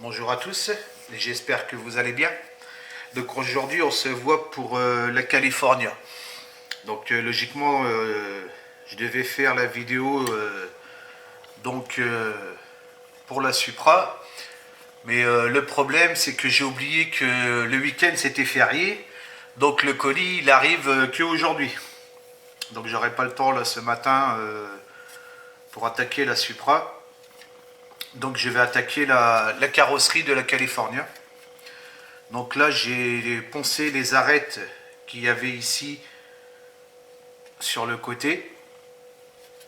Bonjour à tous, j'espère que vous allez bien. Donc aujourd'hui on se voit pour la Californie. Donc logiquement je devais faire la vidéo pour la Supra. Mais le problème c'est que j'ai oublié que le week-end c'était férié. Donc le colis il arrive que aujourd'hui. Donc j'aurai pas le temps là ce matin pour attaquer la Supra. Donc je vais attaquer la carrosserie de la Californie. Donc là j'ai poncé les arêtes qu'il y avait ici sur le côté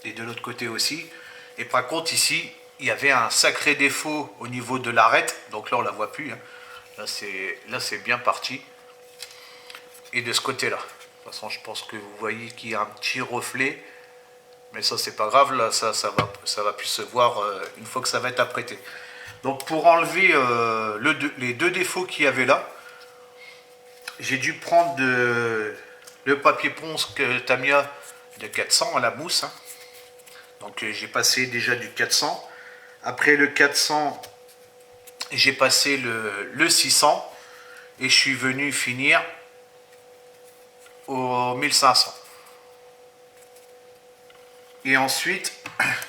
et de l'autre côté aussi. Et par contre ici il y avait un sacré défaut au niveau de l'arête. Donc là on la voit plus. Hein. Là c'est bien parti. Et de ce côté là. De toute façon je pense que vous voyez qu'il y a un petit reflet. Mais ça c'est pas grave, là ça va plus se voir une fois que ça va être apprêté. Donc pour enlever les deux défauts qu'il y avait là, j'ai dû prendre le papier ponce Tamiya de 400 à la mousse. Hein. Donc j'ai passé déjà du 400. Après le 400, j'ai passé le 600 et je suis venu finir au 1500. Et ensuite,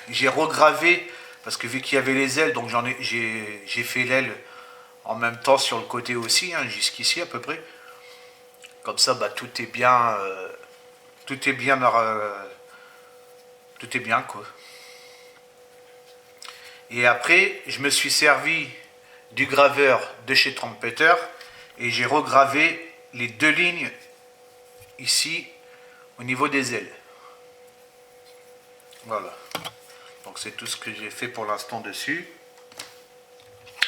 j'ai regravé, parce que vu qu'il y avait les ailes, donc j'ai fait l'aile en même temps sur le côté aussi, hein, jusqu'ici à peu près. Comme ça, bah, tout est bien, tout est bien, tout est bien quoi. Et après, je me suis servi du graveur de chez Trumpeter et j'ai regravé les deux lignes ici au niveau des ailes. Voilà. Donc c'est tout ce que j'ai fait pour l'instant dessus.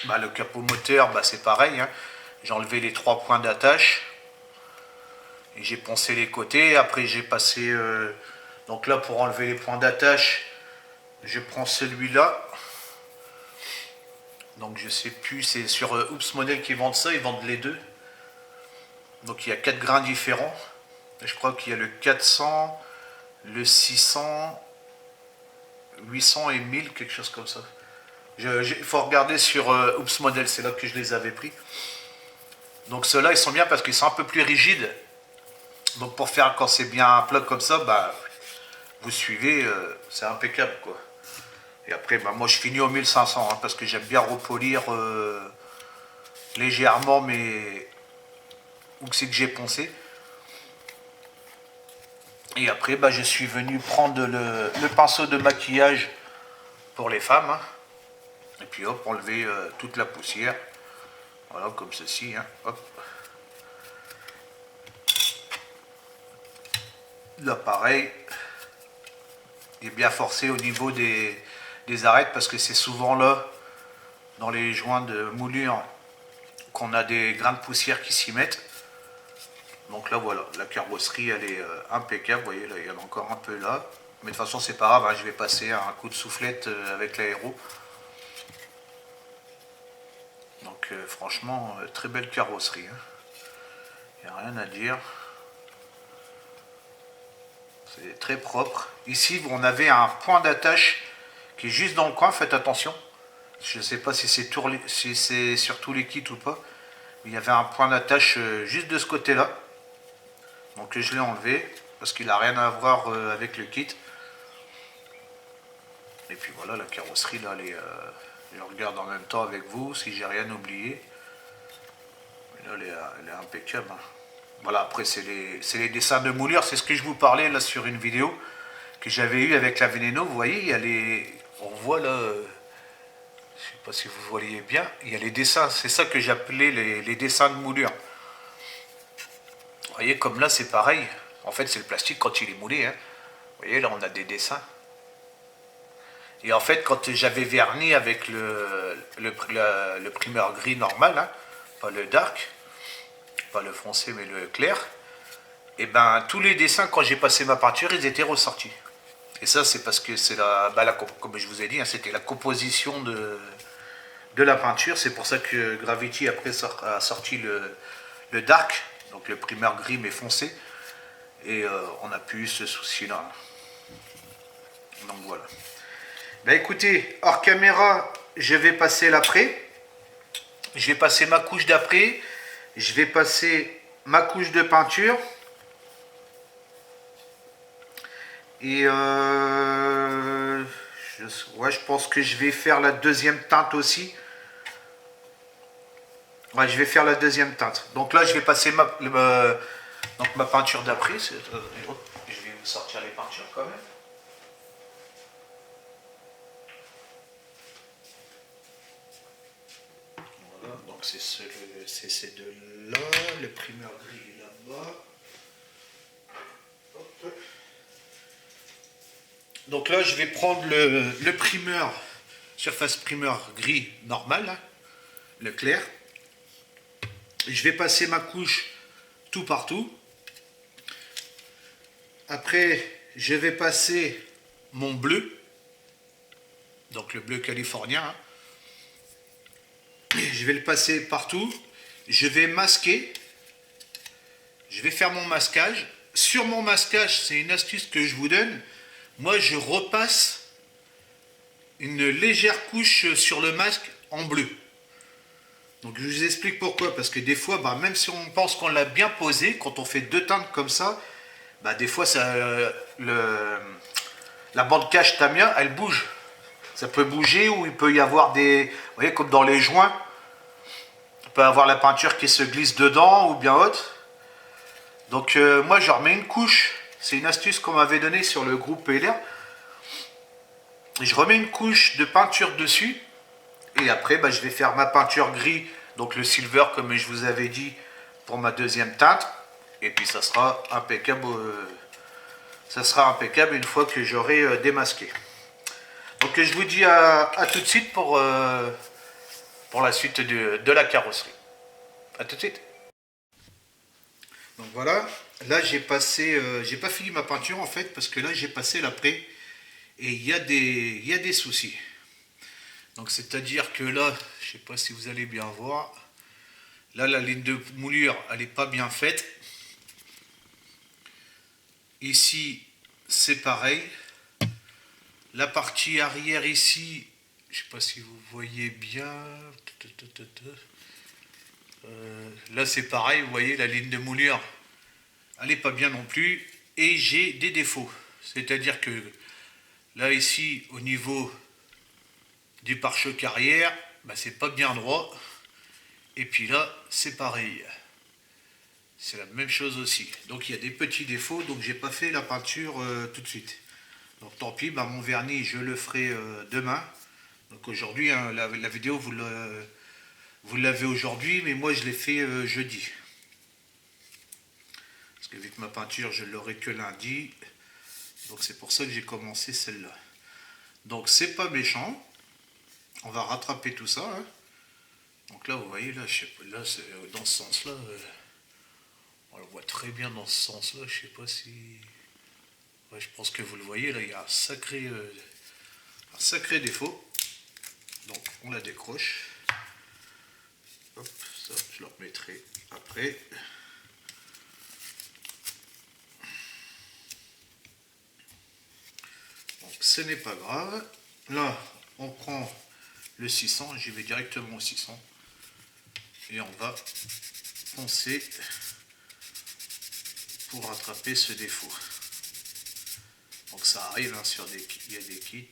Bah, le capot moteur, bah, c'est pareil. Hein. J'ai enlevé les 3 points d'attache. Et j'ai poncé les côtés. Après j'ai passé... donc là pour enlever les points d'attache, je prends celui-là. Donc je sais plus, c'est sur Oops Model qui vendent ça, ils vendent les deux. Donc il y a 4 grains différents. Je crois qu'il y a le 400, le 600, 800 et 1000, quelque chose comme ça. Il faut regarder sur Oops Model, c'est là que je les avais pris. Donc ceux-là, ils sont bien parce qu'ils sont un peu plus rigides. Donc pour faire quand c'est bien plat comme ça, bah, vous suivez, c'est impeccable quoi. Et après, bah, moi je finis au 1500 hein, parce que j'aime bien repolir légèrement mais où c'est que j'ai poncé. Et après, bah, je suis venu prendre le pinceau de maquillage pour les femmes. Hein. Et puis hop, enlever toute la poussière. Voilà, comme ceci. Hein. Hop. Là, pareil. Il est bien forcé au niveau des arêtes parce que c'est souvent là, dans les joints de moulure, qu'on a des grains de poussière qui s'y mettent. Donc là, voilà, la carrosserie, elle est impeccable. Vous voyez, là, il y en a encore un peu là. Mais de toute façon, c'est pas grave, hein, je vais passer un coup de soufflette avec l'aéro. Donc franchement, très belle carrosserie. Hein. Il n'y a rien à dire. C'est très propre. Ici, on avait un point d'attache qui est juste dans le coin. Faites attention. Je ne sais pas si c'est sur tous les kits ou pas. Il y avait un point d'attache juste de ce côté-là. Donc je l'ai enlevé parce qu'il n'a rien à voir avec le kit. Et puis voilà, la carrosserie, là, je regarde en même temps avec vous si j'ai rien oublié. Là, elle est impeccable. Hein. Voilà, après c'est les dessins de moulure, c'est ce que je vous parlais là sur une vidéo que j'avais eu avec la Veneno. Vous voyez, il y a on voit là, je sais pas si vous voyez bien, il y a les dessins, c'est ça que j'appelais les dessins de moulure. Vous voyez, comme là c'est pareil, en fait c'est le plastique quand il est moulé. Hein. Vous voyez, là on a des dessins. Et en fait, quand j'avais verni avec le primeur gris normal, hein, pas le dark, pas le foncé mais le clair, et ben tous les dessins quand j'ai passé ma peinture ils étaient ressortis. Et ça c'est parce que c'est comme je vous ai dit, hein, c'était la composition de la peinture. C'est pour ça que Gravity après a sorti le dark, donc le primer gris mais foncé, et on n'a plus eu ce souci là. Donc voilà. Ben écoutez, hors caméra je vais passer l'après. je vais passer ma couche d'après, je vais passer ma couche de peinture. Et ouais, je pense que je vais faire la deuxième teinte aussi. Ouais, je vais faire la deuxième teinte. Donc là, je vais passer ma peinture d'après. Je vais vous sortir les peintures quand même. Voilà, donc c'est ces deux-là. Le primeur gris est là-bas. Donc là, je vais prendre le primeur, surface primeur gris normal, hein, le clair. Je vais passer ma couche tout partout. Après, je vais passer mon bleu, donc le bleu californien. Hein. Je vais le passer partout. Je vais masquer. Je vais faire mon masquage. Sur mon masquage, c'est une astuce que je vous donne. Moi, je repasse une légère couche sur le masque en bleu. Donc je vous explique pourquoi. Parce que des fois, bah, même si on pense qu'on l'a bien posé, quand on fait deux teintes comme ça, bah, des fois, la bande cache Tamiya, elle bouge. Ça peut bouger ou il peut y avoir des... Vous voyez, comme dans les joints, il peut y avoir la peinture qui se glisse dedans ou bien autre. Donc moi, je remets une couche. C'est une astuce qu'on m'avait donnée sur le groupe PLR. Je remets une couche de peinture dessus. Et après, bah, je vais faire ma peinture gris, donc le silver, comme je vous avais dit, pour ma deuxième teinte. Et puis ça sera impeccable, une fois que j'aurai démasqué. Donc je vous dis à tout de suite pour la suite de la carrosserie. A tout de suite. Donc voilà, là j'ai passé, j'ai pas fini ma peinture en fait, parce que là j'ai passé l'après et il y a des soucis. Donc c'est-à-dire que là, je sais pas si vous allez bien voir, là la ligne de moulure elle n'est pas bien faite. Ici c'est pareil. La partie arrière ici, je sais pas si vous voyez bien. Là c'est pareil, vous voyez la ligne de moulure, elle n'est pas bien non plus. Et j'ai des défauts. C'est-à-dire que là ici au niveau du pare-choc arrière, bah, c'est pas bien droit. Et puis là c'est pareil. C'est la même chose aussi. Donc il y a des petits défauts, donc j'ai pas fait la peinture tout de suite. Donc tant pis, bah, mon vernis je le ferai demain. Donc aujourd'hui, hein, la vidéo vous l'avez aujourd'hui, mais moi je l'ai fait jeudi. Parce que vu que ma peinture je l'aurai que lundi, donc c'est pour ça que j'ai commencé celle-là. Donc c'est pas méchant, on va rattraper tout ça. Hein. Donc là vous voyez, là, je sais pas, là dans ce sens-là, on le voit très bien dans ce sens-là, je sais pas si... Ouais, je pense que vous le voyez, là il y a un sacré défaut. Donc on la décroche. Hop, ça je le remettrai après. Donc ce n'est pas grave. Là on prend le 600, j'y vais directement au 600. Et on va poncer pour rattraper ce défaut. Donc ça arrive hein, il y a des kits.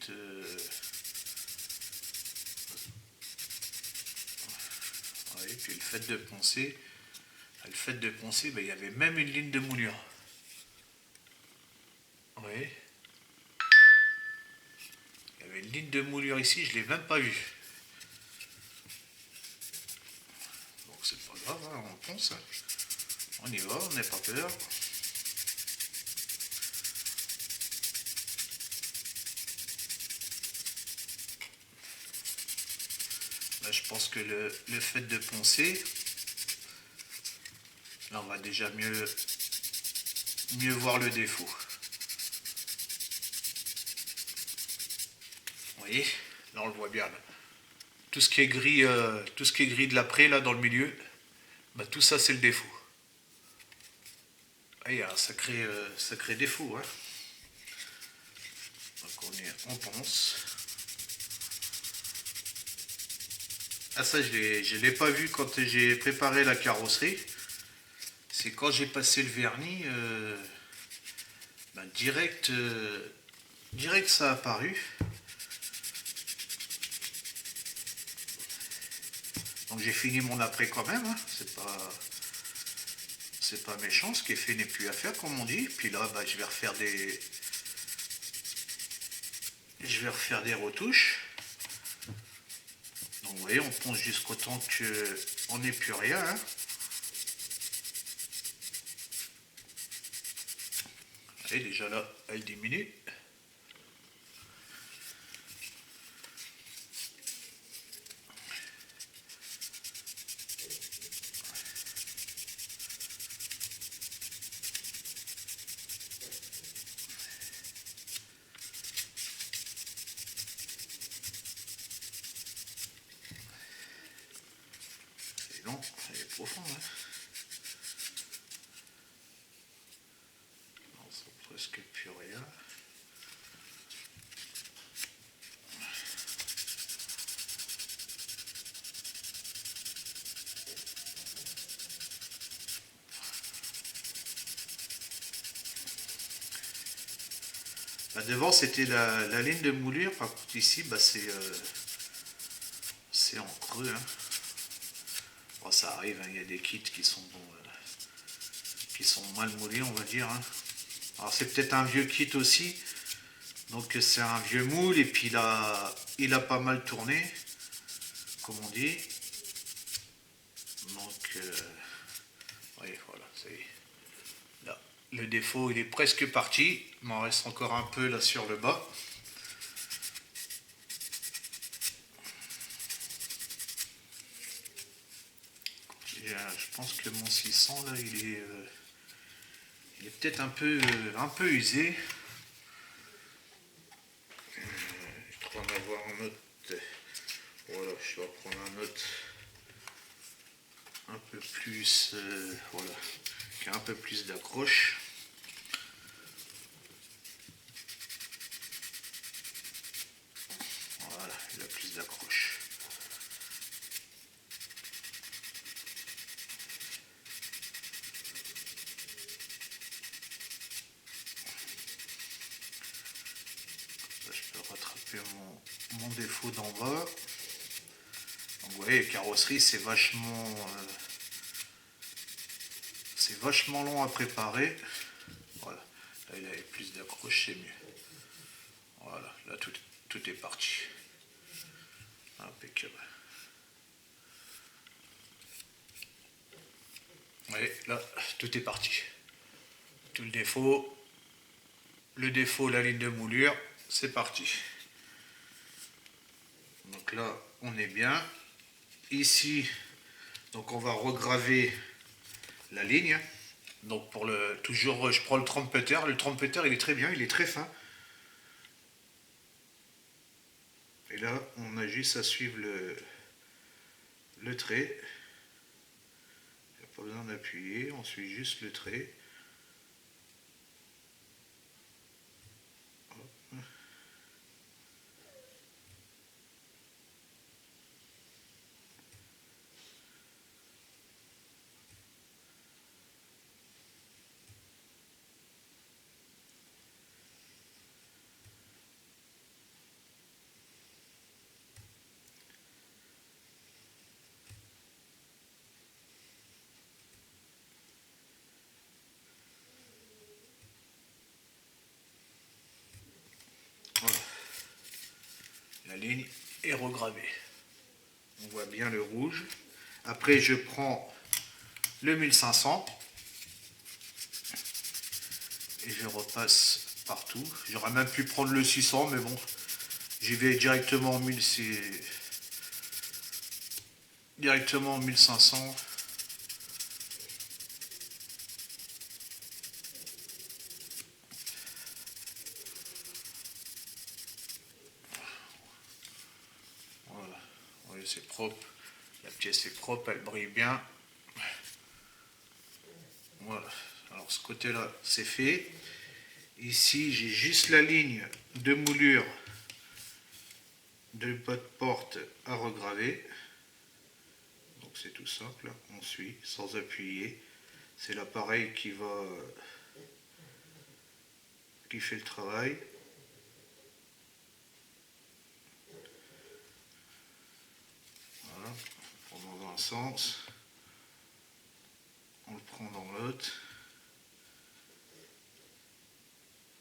Et puis le fait de poncer, ben, il y avait même une ligne de moulure. Oui. Il y avait une ligne de moulure ici, je ne l'ai même pas vue. Donc c'est pas grave, hein, on ponce. On y va, on n'a pas peur. Là je pense que le fait de poncer, là on va déjà mieux voir le défaut. Vous voyez, là on le voit bien. Là. Tout ce qui est gris, de l'après là dans le milieu, bah, tout ça c'est le défaut. Ah, il y a un sacré défaut. Hein. Donc on ponce. Ah ça, je l'ai pas vu quand j'ai préparé la carrosserie. C'est quand j'ai passé le vernis, ben, direct ça a apparu. Donc j'ai fini mon après quand même, hein. C'est pas méchant, ce qui est fait n'est plus à faire comme on dit. Puis là, bah, je vais refaire des retouches. Donc vous voyez, on ponce jusqu'au temps qu'on n'ait plus rien, hein. Et déjà là, elle diminue. Et non, elle est profonde, hein. Non, c'est presque plus rien. Bah, devant c'était la ligne de moulure, par contre ici bah, c'est en creux, hein. Bon, ça arrive, hein, il y a des kits qui sont mal moulés, on va dire, hein. Alors c'est peut-être un vieux kit aussi, donc c'est un vieux moule et puis il a pas mal tourné, comme on dit. Donc oui, voilà, ça y est. Là, le défaut il est presque parti, il m'en reste encore un peu là sur le bas. Et, je pense que mon 600 là il est peut-être un peu usé. Je dois en avoir un autre. Voilà, je dois prendre un autre un peu plus, voilà, qui a un peu plus d'accroche. Voilà, il a plus d'accroche. Là, je peux rattraper mon défaut d'en bas. Donc, vous voyez, les carrosseries, c'est vachement long à préparer. Voilà, là, il avait plus d'accroche, c'est mieux. Voilà, là, tout est parti. Impeccable. Oui, là, tout est parti. Tout le défaut, la ligne de moulure, c'est parti. Donc là, on est bien. Ici, donc on va regraver la ligne. Donc toujours, je prends le trompeteur. Le trompeteur, il est très bien, il est très fin. Et là, on a juste à suivre le trait. Il n'y a pas besoin d'appuyer, on suit juste le trait. Voilà. La ligne est regravée. On voit bien le rouge. Après, je prends le 1500 et je repasse partout. J'aurais même pu prendre le 600, mais bon, j'y vais directement en 1500. Voilà, oui, c'est propre. La pièce est propre, elle brille bien. Voilà. Alors ce côté-là, c'est fait. Ici, j'ai juste la ligne de moulure de bas de porte à regraver. Donc c'est tout simple, on suit sans appuyer. C'est l'appareil qui fait le travail. Voilà, on prend dans un sens, on le prend dans l'autre.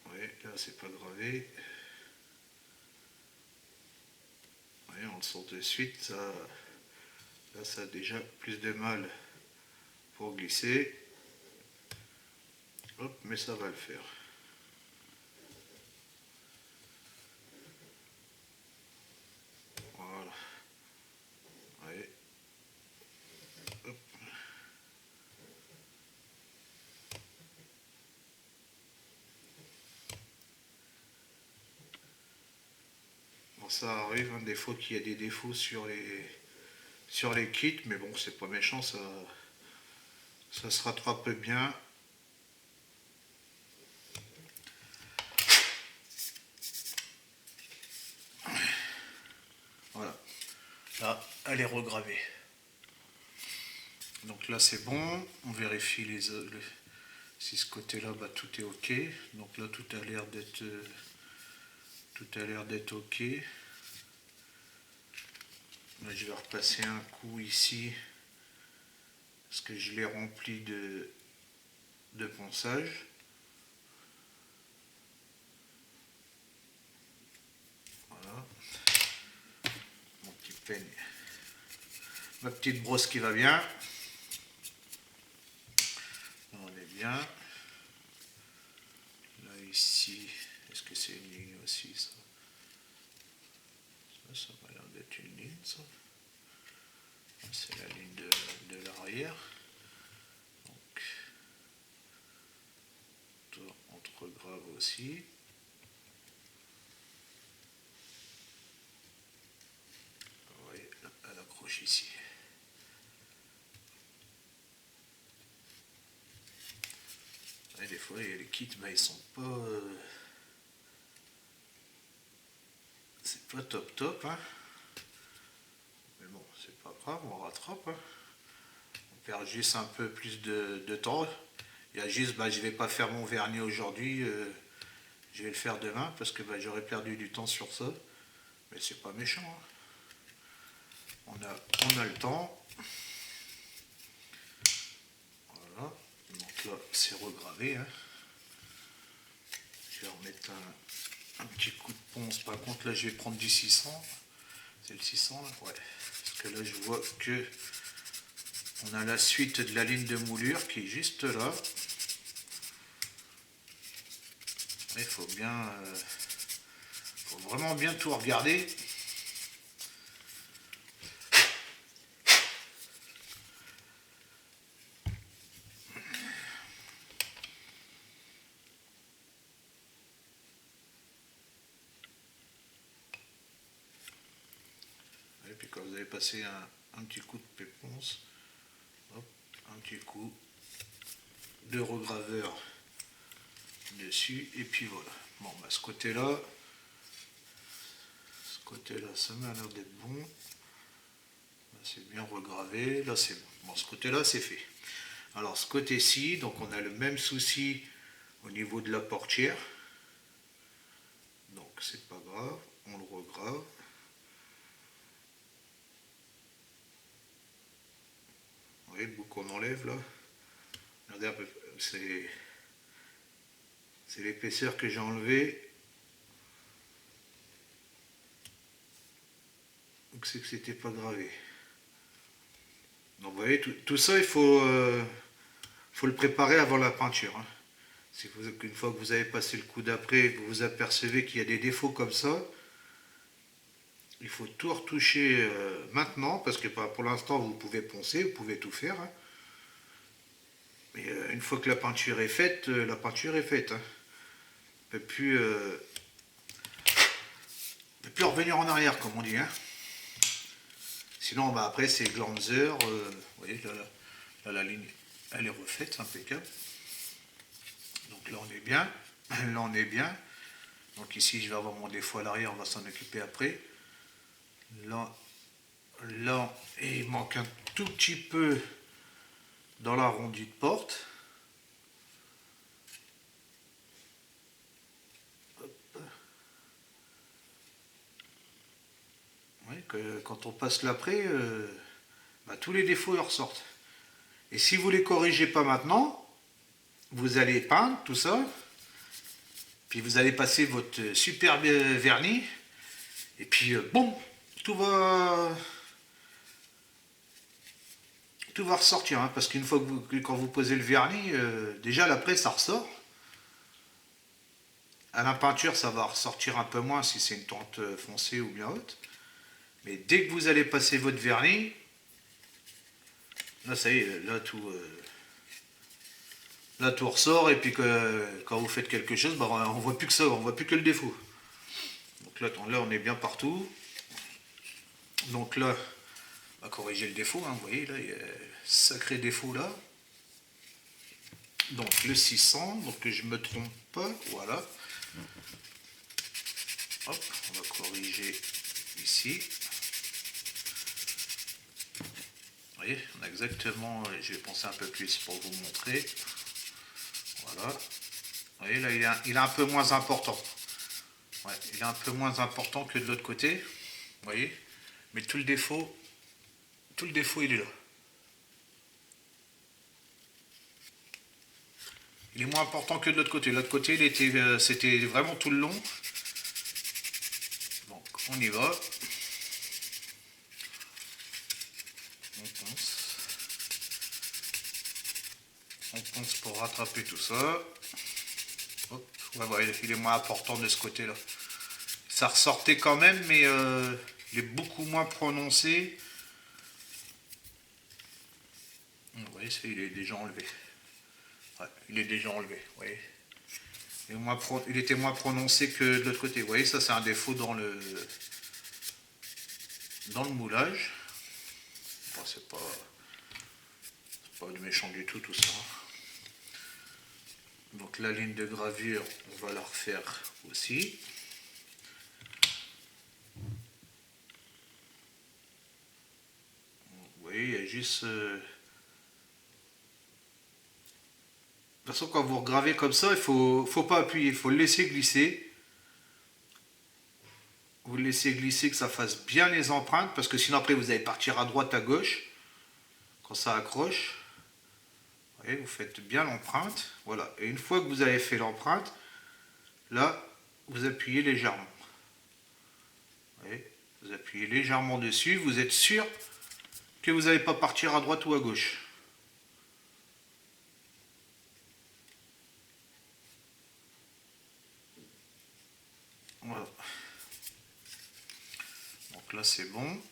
Oui, là c'est pas gravé. Oui, on le sent de suite, ça, là ça a déjà plus de mal pour glisser. Hop, mais ça va le faire. Voilà. Ouais. Hop. Bon, ça arrive, hein, des fois qu'il y a des défauts sur les kits, mais bon, c'est pas méchant, ça se rattrape bien. Voilà. Là, elle est regravée. Donc là, c'est bon. On vérifie si ce côté-là, bah, tout est ok. Donc là, tout a l'air d'être ok. Là, je vais repasser un coup ici parce que je l'ai rempli de ponçage. Voilà. Mon petit peigne. Ma petite brosse qui va bien. Là, on est bien. Là, ici, est-ce que c'est une ligne aussi, ça? Ça m'a l'air d'être une ligne, ça. C'est la ligne de l'arrière. Donc, on te regrave aussi. Oui, elle accroche ici. Et des fois, les kits, bah, ils sont pas... c'est pas top top, hein. Mais bon, c'est pas grave, on rattrape, hein. On perd juste un peu plus de temps. Il y a juste, bah, je vais pas faire mon vernis aujourd'hui, je vais le faire demain parce que bah, j'aurais perdu du temps sur ça. Mais c'est pas méchant, hein. On a le temps. Voilà. Donc là, c'est regravé, hein. Je vais remettre un petit coup de ponce. Par contre, là, je vais prendre du 600. C'est le 600, là? Ouais. Parce que là, je vois que on a la suite de la ligne de moulure qui est juste là. Il faut faut vraiment bien tout regarder. Et puis quand vous avez passé un petit coup de péponce, hop, un petit coup de regraveur dessus, et puis voilà. Bon, bah, ce côté-là, ça m'a l'air d'être bon. Là, c'est bien regravé, là c'est bon. Bon, ce côté-là, c'est fait. Alors, ce côté-ci, donc on a le même souci au niveau de la portière. Donc, c'est pas grave, on le regrave. Vous voyez le bout qu'on enlève là? Regardez un peu, c'est l'épaisseur que j'ai enlevée. Donc c'est que c'était pas gravé. Donc vous voyez, tout ça, il faut le préparer avant la peinture, hein. Une fois que vous avez passé le coup d'après, vous vous apercevez qu'il y a des défauts comme ça, il faut tout retoucher maintenant, parce que pour l'instant vous pouvez poncer, vous pouvez tout faire, hein. Mais une fois que la peinture est faite, la peinture est faite, hein. On ne peut plus revenir en arrière, comme on dit, hein. Sinon, bah, après, c'est Glanzer. Vous voyez, là, la ligne, elle est refaite, impeccable. Donc là, on est bien. Là, on est bien. Donc ici, je vais avoir mon défaut à l'arrière, on va s'en occuper après. Là, il manque tout petit peu dans l'arrondi de porte. Ouais, quand on passe l'après, tous les défauts ressortent. Et si vous ne les corrigez pas maintenant, vous allez peindre tout ça, puis vous allez passer votre super vernis, et puis bon, tout va ressortir, hein, parce qu'une fois quand vous posez le vernis, déjà l'après ça ressort. À la peinture, ça va ressortir un peu moins si c'est une teinte foncée ou bien haute. Mais dès que vous allez passer votre vernis, là ça y est, là tout ressort, et puis quand vous faites quelque chose, on voit plus que ça, on voit plus que le défaut. Donc là on est bien partout. Donc là, on va corriger le défaut, hein, vous voyez, là il y a un sacré défaut là. Donc le 600, donc que je me trompe pas, voilà. Hop, on va corriger ici. Vous voyez, on a exactement, je vais penser un peu plus pour vous montrer. Voilà. Vous voyez, là il est un peu moins important. Ouais, il est un peu moins important que de l'autre côté. Vous voyez, mais tout le défaut il est là. Il est moins important que de l'autre côté. L'autre côté, c'était vraiment tout le long. Donc, on y va. On pense. On pense pour rattraper tout ça. Hop. Ouais, il est moins important de ce côté-là. Ça ressortait quand même, mais il est beaucoup moins prononcé. Vous voyez, il est déjà enlevé. Ouais, il est déjà enlevé, vous voyez. Il était moins prononcé que de l'autre côté. Vous voyez, ça c'est un défaut dans le moulage. Bon, c'est pas du méchant du tout ça. Donc la ligne de gravure, on va la refaire aussi. Vous voyez, il y a juste... De toute façon, quand vous regravez comme ça, il faut pas appuyer, il faut le laisser glisser. Vous le laissez glisser, que ça fasse bien les empreintes, parce que sinon après vous allez partir à droite, à gauche, quand ça accroche. Vous voyez, vous faites bien l'empreinte, voilà. Et une fois que vous avez fait l'empreinte, là, vous appuyez légèrement. Vous voyez, vous appuyez légèrement dessus, vous êtes sûr que vous n'allez pas partir à droite ou à gauche. Voilà. Donc là c'est bon.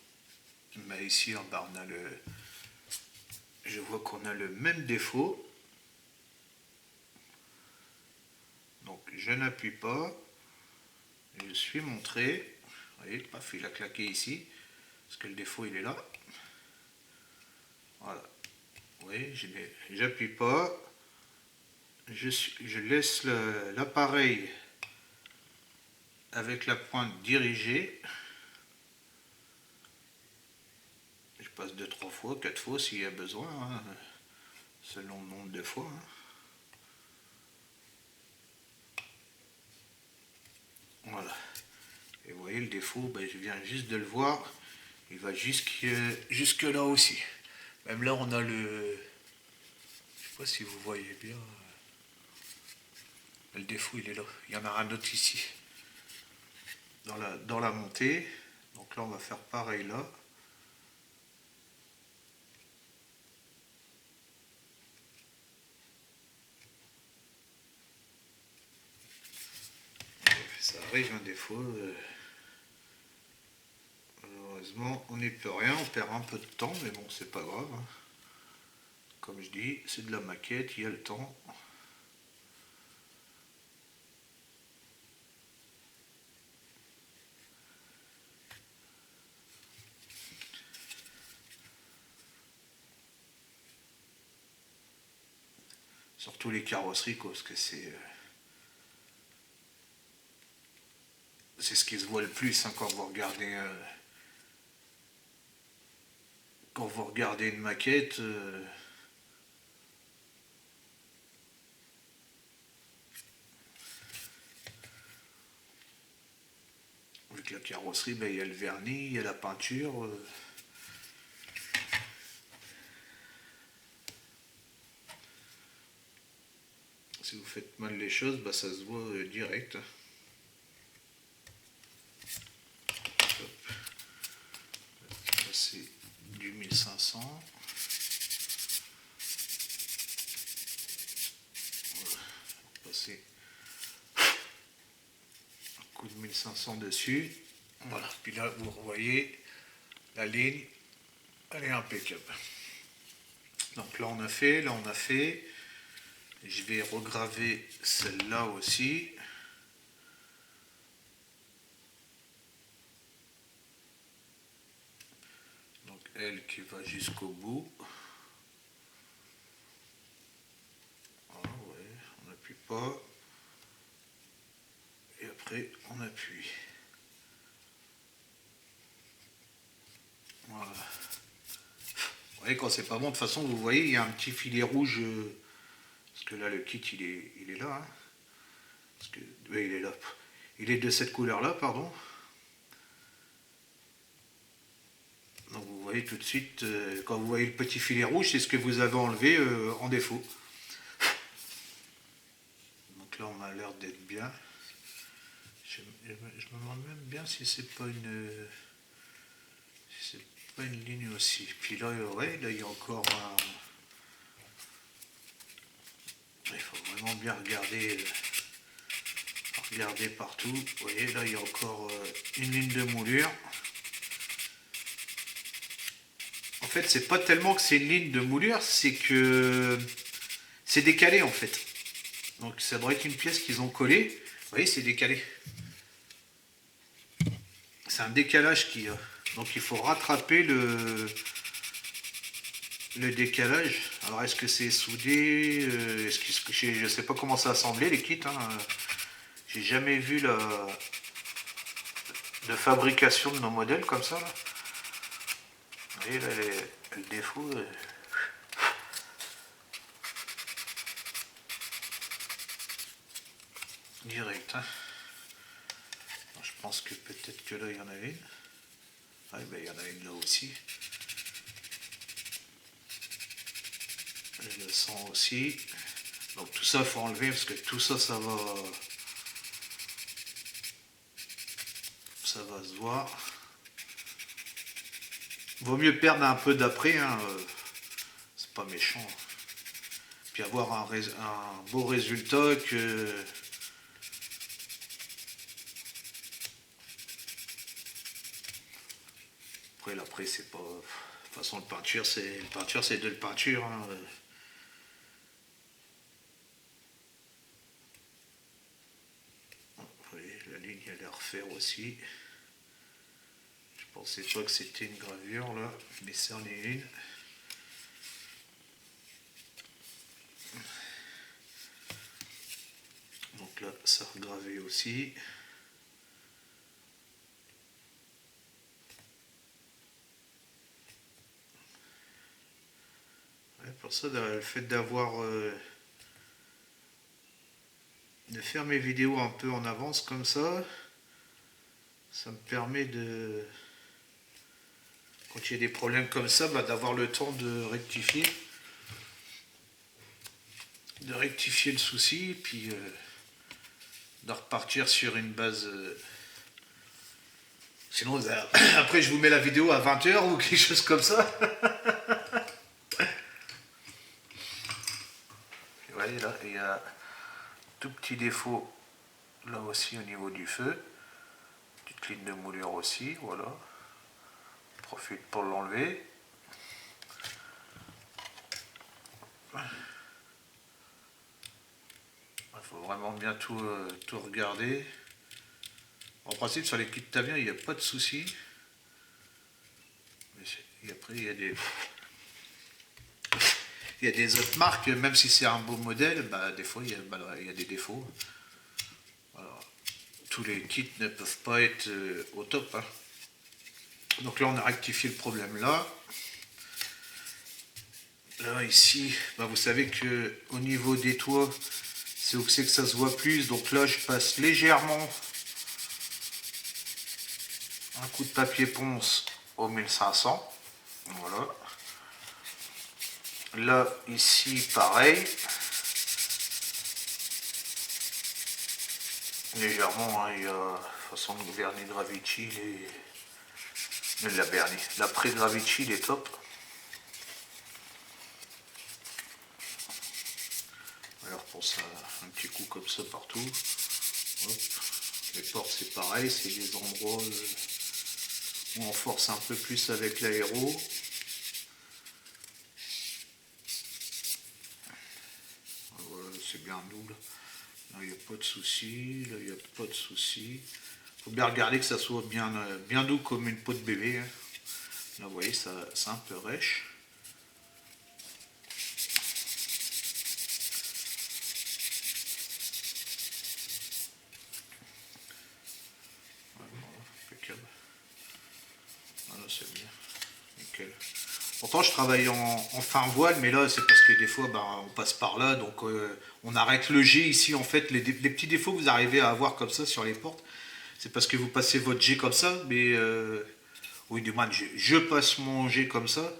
Mais ici en bas on a je vois qu'on a le même défaut. Donc je n'appuie pas. Je suis montré. Vous voyez, paf, il a claqué ici. Parce que le défaut il est là. Voilà. Vous voyez, j'appuie pas. Je laisse l'appareil avec la pointe dirigée. Je passe 2, 3 fois, 4 fois s'il y a besoin, hein, selon le nombre de fois. Hein. Voilà. Et vous voyez le défaut, je viens juste de le voir. Il va jusque là aussi. Même là, on a le... Je sais pas si vous voyez bien. Le défaut, il est là. Il y en a un autre ici. Dans la montée. Donc là, on va faire pareil là. Ça arrive un défaut. Malheureusement, on n'y peut rien. On perd un peu de temps, mais bon, c'est pas grave. Hein. Comme je dis, c'est de la maquette, il y a le temps. Surtout les carrosseries, parce que c'est ce qui se voit le plus hein, quand vous regardez quand vous regardez une maquette, vu que la carrosserie, ben, il y a le vernis, il y a la peinture. Si vous faites mal les choses, ben, ça se voit direct. C'est du 1500. Passer un coup de 1500 dessus. Voilà. Puis là, vous voyez la ligne, elle est impeccable. Donc là, on a fait, là, on a fait. Je vais regraver celle-là aussi. Donc elle qui va jusqu'au bout. Ah ouais, on n'appuie pas. Et après, on appuie. Voilà. Vous voyez, quand c'est pas bon, de toute façon, vous voyez, il y a un petit filet rouge. Parce que là, le kit, il est là. Hein. Parce que, oui, il est là. Il est de cette couleur-là, pardon. Donc vous voyez tout de suite, quand vous voyez le petit filet rouge, c'est ce que vous avez enlevé en défaut. Donc là, on a l'air d'être bien. Je me demande même bien si c'est pas une ligne aussi. Puis là, ouais, là, il y a encore un... Il faut vraiment bien regarder partout. Vous voyez, là, il y a encore une ligne de moulure. En fait, c'est pas tellement que c'est une ligne de moulure, c'est que c'est décalé en fait. Donc ça devrait être une pièce qu'ils ont collée. Vous voyez, c'est décalé. C'est un décalage qui... donc il faut rattraper le décalage. Alors est-ce que c'est soudé, je ne sais pas comment ça assemblé les kits. Hein. J'ai jamais vu de fabrication de nos modèles comme ça. Là. Vous voyez là, le défaut. Direct. Hein. Alors, je pense que peut-être que là il y en avait une. Ah, ben, il y en a une là aussi. Je le sens aussi. Donc tout ça, il faut enlever parce que tout ça, ça va se voir. Vaut mieux perdre un peu d'après, hein. C'est pas méchant. Puis avoir un beau résultat que... Après, c'est pas... De toute façon, le peinture, c'est de la peinture. Hein. Vous voyez, la ligne, elle est à refaire aussi. Je pensais pas que c'était une gravure, là. Mais ça en est une. Donc là, ça a regravé aussi. Pour ça, le fait d'avoir... de faire mes vidéos un peu en avance comme ça me permet de... Quand il y a des problèmes comme ça, bah, d'avoir le temps de rectifier. De rectifier le souci, puis de repartir sur une base... Sinon, après, je vous mets la vidéo à 20h ou quelque chose comme ça. Vous voyez, là, il y a un tout petit défaut, là aussi, au niveau du feu. Petite ligne de moulure aussi, voilà. Je profite pour l'enlever. Il faut vraiment bien tout regarder. En principe, sur les kits Tamiya, il n'y a pas de souci. Mais après, il y a des autres marques, même si c'est un beau modèle, bah, des fois, il y a des défauts. Alors, tous les kits ne peuvent pas être au top. Hein. Donc là, on a rectifié le problème là. Là, ici, bah, vous savez que au niveau des toits, c'est où c'est que ça se voit plus. Donc là, je passe légèrement un coup de papier ponce au 1500. Voilà. Là, ici, pareil. Légèrement, hein, il y a de toute façon le vernis Gravity, la vernis. L'après Gravity, il est top. Alors pour ça, un petit coup comme ça partout. Hop. Les portes, c'est pareil, c'est des endroits où on force un peu plus avec l'aéro. Voilà, c'est bien double. Là, il n'y a pas de souci. Là, il n'y a pas de souci. Il faut bien regarder que ça soit bien doux comme une peau de bébé. Hein. Là, vous voyez, c'est un peu rêche. Voilà, c'est bien. Nickel. Pourtant, je travaille en fin voile, mais là, c'est parce que des fois, bah, on passe par là, donc on arrête le jet ici. En fait, les petits défauts que vous arrivez à avoir comme ça sur les portes, c'est parce que vous passez votre jet comme ça, mais oui, du moins, je passe mon jet comme ça,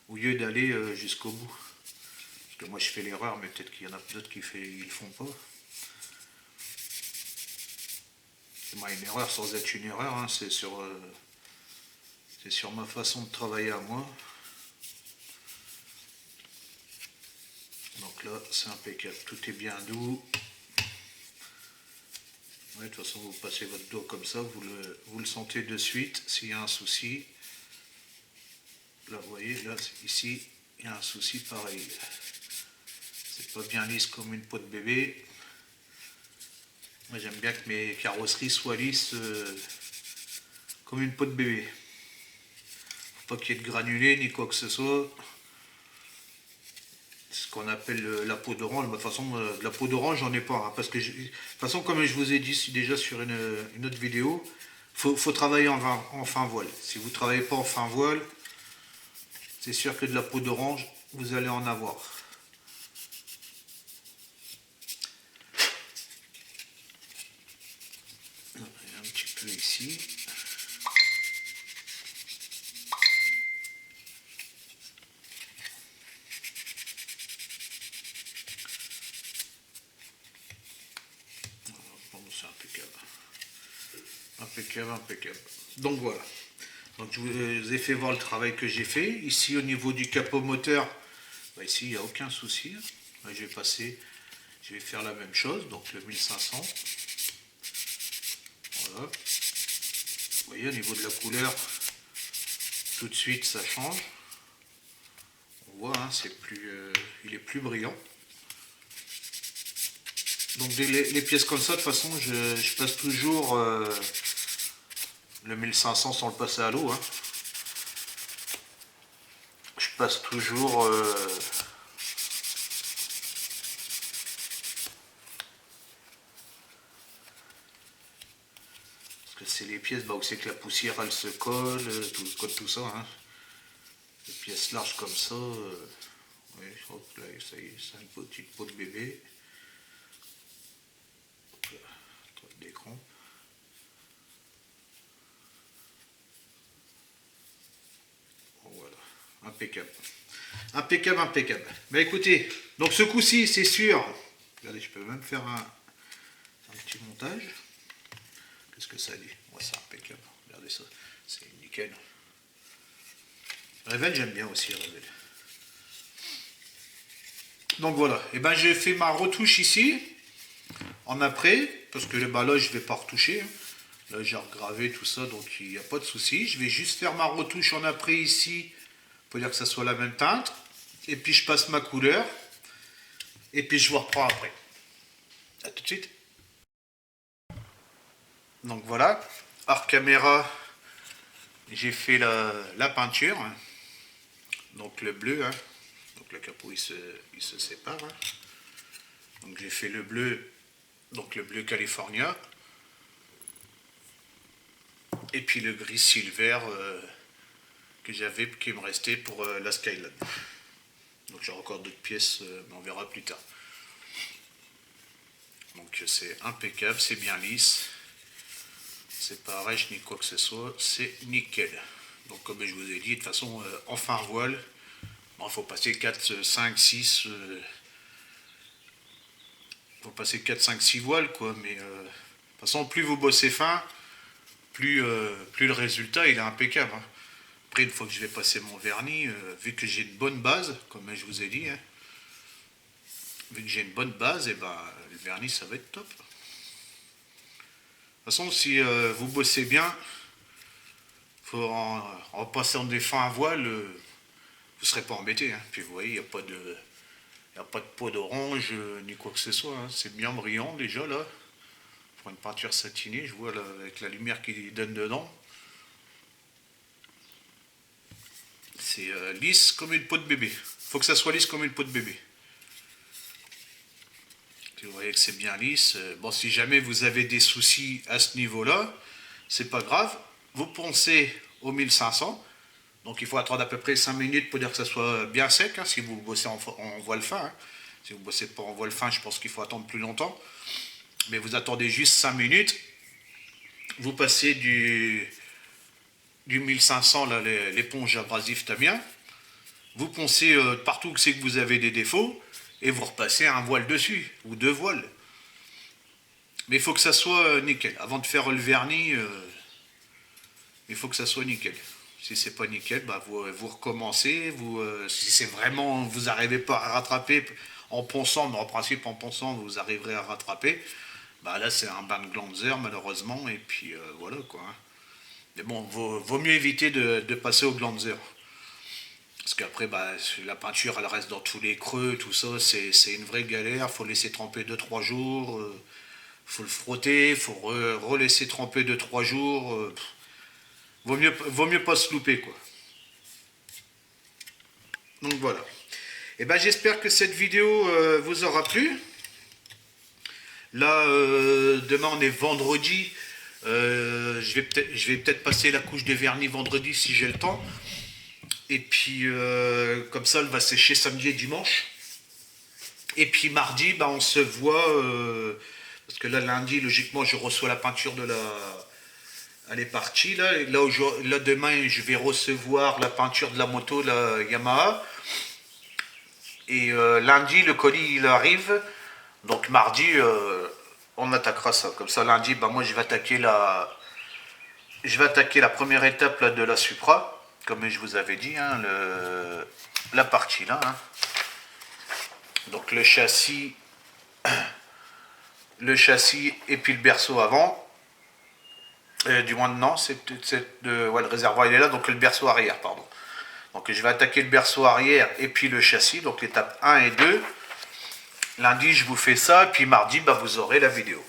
au lieu d'aller jusqu'au bout. Parce que moi, je fais l'erreur, mais peut-être qu'il y en a d'autres qui ne le font pas. C'est moi une erreur sans être une erreur, hein, c'est sur ma façon de travailler à moi. Donc là, c'est impeccable. Tout est bien doux. Ouais, de toute façon, vous passez votre doigt comme ça, vous le sentez de suite s'il y a un souci. Là, vous voyez, là, ici, il y a un souci pareil. C'est pas bien lisse comme une peau de bébé. Moi, j'aime bien que mes carrosseries soient lisses comme une peau de bébé. Faut pas qu'il y ait de granulés ni quoi que ce soit. Ce qu'on appelle la peau d'orange. De toute façon, de la peau d'orange, j'en ai pas. Hein, parce que, de toute façon, comme je vous ai dit déjà sur une autre vidéo, faut travailler en fin voile. Si vous ne travaillez pas en fin voile, c'est sûr que de la peau d'orange, vous allez en avoir. Un petit peu ici. C'est impeccable. Impeccable, impeccable. Donc voilà. Donc je vous ai fait voir le travail que j'ai fait. Ici au niveau du capot moteur, bah ici il n'y a aucun souci. Là, je vais faire la même chose, donc le 1500. Voilà. Vous voyez au niveau de la couleur, tout de suite ça change. On voit, hein, il est plus brillant. Donc les pièces comme ça, de toute façon, je passe toujours le 1500 sans le passer à l'eau. Hein. Je passe toujours parce que c'est les pièces bah, où c'est que la poussière elle se colle, tout ça. Hein. Les pièces larges comme ça, ouais, hop, là, ça y est, c'est une petite peau de bébé. D'écran. Bon, voilà, impeccable. Impeccable, impeccable. Mais écoutez, donc ce coup-ci, c'est sûr. Regardez, je peux même faire un petit montage. Qu'est-ce que ça dit? Ouais, c'est impeccable. Regardez ça, c'est nickel. Revel, j'aime bien aussi Revel. Donc voilà, et ben j'ai fait ma retouche ici, en après, parce que bah, là je vais pas retoucher. Là j'ai regravé tout ça, donc il n'y a pas de souci. Je vais juste faire ma retouche en après ici, pour dire que ça soit la même teinte. Et puis je passe ma couleur, et puis je vous reprends après. A tout de suite. Donc voilà, hors caméra, j'ai fait la peinture. Donc le bleu, hein. Donc le capot il se sépare. Hein. Donc j'ai fait le bleu, donc le bleu California. Et puis le gris silver que j'avais, qui me restait pour la Skyline. Donc j'ai encore d'autres pièces, mais on verra plus tard. Donc c'est impeccable, c'est bien lisse. C'est pas rêche ni quoi que ce soit, c'est nickel. Donc comme je vous ai dit, de toute façon, en fin voile, il faut passer 4, 5, 6... faut passer 4, 5, 6 voiles, quoi. Mais de toute façon, plus vous bossez fin, plus le résultat il est impeccable. Hein. Après, une fois que je vais passer mon vernis, vu que j'ai une bonne base, comme je vous ai dit, hein, vu que j'ai une bonne base, et ben, le vernis ça va être top. De toute façon, si vous bossez bien, en passant des fins à voile, vous ne serez pas embêté. Hein. Puis vous voyez, il n'y a pas de peau d'orange ni quoi que ce soit. Hein. C'est bien brillant déjà là. Pour une peinture satinée, je vois là, avec la lumière qu'il donne dedans. C'est lisse comme une peau de bébé. Faut que ça soit lisse comme une peau de bébé. Vous voyez que c'est bien lisse. Bon, si jamais vous avez des soucis à ce niveau-là, c'est pas grave. Vous poncez au 1500. Donc il faut attendre à peu près 5 minutes pour dire que ça soit bien sec, hein, si vous bossez en voile fin. Hein. Si vous ne bossez pas en voile fin, je pense qu'il faut attendre plus longtemps. Mais vous attendez juste 5 minutes. Vous passez du 1500, là, l'éponge abrasive Tamiya. Vous poncez partout où c'est que vous avez des défauts. Et vous repassez un voile dessus, ou 2 voiles. Mais il faut que ça soit nickel. Avant de faire le vernis, il faut que ça soit nickel. Si c'est pas nickel, bah vous recommencez. Si c'est vraiment, vous n'arrivez pas à rattraper en ponçant, mais en principe en ponçant, vous arriverez à rattraper. Bah là, c'est un bain de glanzer, malheureusement. Et puis voilà quoi. Hein. Mais bon, vaut mieux éviter de passer au glanzer. Parce qu'après, bah, la peinture, elle reste dans tous les creux, tout ça, c'est une vraie galère. Il faut laisser tremper 2-3 jours. Faut le frotter, il faut relaisser tremper 2-3 jours. Vaut mieux pas se louper, quoi. Donc voilà. Et ben j'espère que cette vidéo vous aura plu. Là, demain on est vendredi. Je vais peut-être passer la couche de vernis vendredi si j'ai le temps. Et puis comme ça, elle va sécher samedi et dimanche. Et puis mardi, bah, on se voit. Parce que là, lundi, logiquement, je reçois la peinture de la. Elle est partie là. Là, demain, je vais recevoir la peinture de la moto, la Yamaha. Et lundi, le colis il arrive. Donc mardi, on attaquera ça. Comme ça, lundi, bah, moi, je vais attaquer la première étape là, de la Supra. Comme je vous avais dit, hein, la partie là. Hein. Donc le châssis et puis le berceau avant. Du moins non, le réservoir il est là, donc le berceau arrière, pardon. Donc je vais attaquer le berceau arrière et puis le châssis, donc l'étape 1 et 2. Lundi je vous fais ça, et puis mardi bah, vous aurez la vidéo.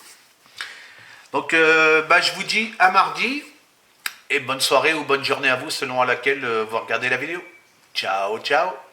Donc bah, je vous dis à mardi, et bonne soirée ou bonne journée à vous selon à laquelle vous regardez la vidéo. Ciao, ciao.